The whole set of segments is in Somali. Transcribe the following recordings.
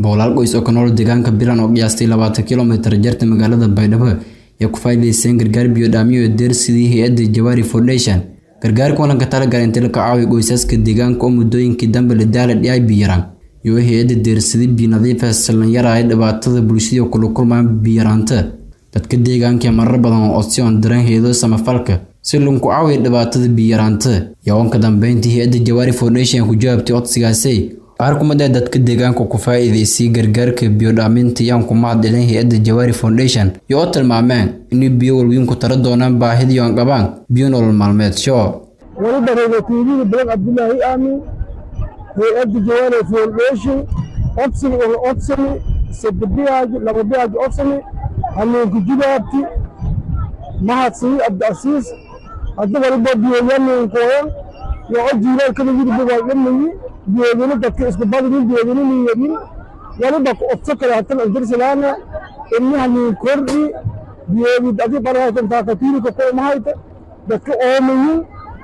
boqolaal qoys oo ka nool deegaanka Biran oo qiyaastii 20 kiiloomitir jarta magaalada Baydhabo ee ku faa'iideysan gargaar biyo dhaamiyo deersidii hay'adda Jawari Foundation gargaarka walanka talagalay inta la ka caawiyo qoysaska deegaanka oo muddooyinkii dambe la daalay biyo yaraan iyo hay'adda deersidii biyo nadiif ah sallan yaray dhibaatada bulshada ku kulmaan biyo yaraanta dadka deegaanka marar badan oo codsiyon dareen hay'ado samafalka si loo ku caawiyo dhibaatada biyo yaraanta yawanka dambeyntii hay'adda Jawari Foundation ku jawaabtay codsigaasi arkumada dadka deegaanka ku faa'iideysay gargaarka biyo dhaaminta yaan ku macdalin hay'adda Jawari Foundation iyo tilmaameen in biyo walweyn ku tara doonaan baahida aan qabaan biyo nolol maalmeed wali bareegatiyada Biran Abdullahi Aamin hay'adda Jawari Foundation odsani sabbiyaaj labaad odsani halin ku jibaabti mahadsi Abdulaziz hadda wali biyo yamin kooyan iyo jiilal kala yiri boqol بيقولوا دكتور إسكوبار بيقولوا لي يبين ولا بق أتذكر حتى الأندرس الآن إني هني كردي بيقول دكتور برا تنتاكتيري كقول ما هيدا دكتور أمي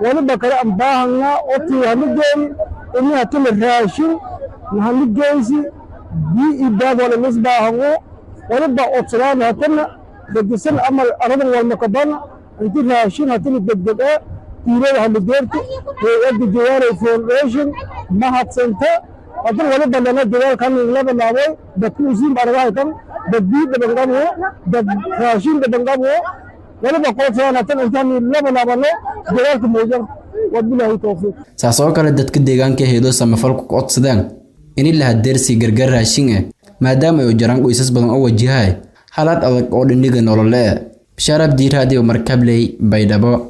ولا بكرة أمبارنا أتي هني جاي إني هتم الراشين هني جايسي بي إبداد ولا نسبة هو ولا بق أتسلام هتم دكتور سن أمر أرد والمكبرنا أنت الراشين هتم الدكتور تيري هم ديرتي هيئة جواري فونديشن mahad santa hadal wali balana deegaanka laga laabay dadku siin barwaaqan dadbiida bangabo dad raashin bangabo wali baqootana tan intaan laba laabano deegaanka moojan wabillahi tawfiq saasoo kale dadka deegaanka heedo samafalku codsadaan in la hadeersi gargaar raashin maadaama ay jiraan qoysas badan oo wajahay xaalad adag oo dhiniga nololeed bishaarad diiraadi oo markabley Baydhabo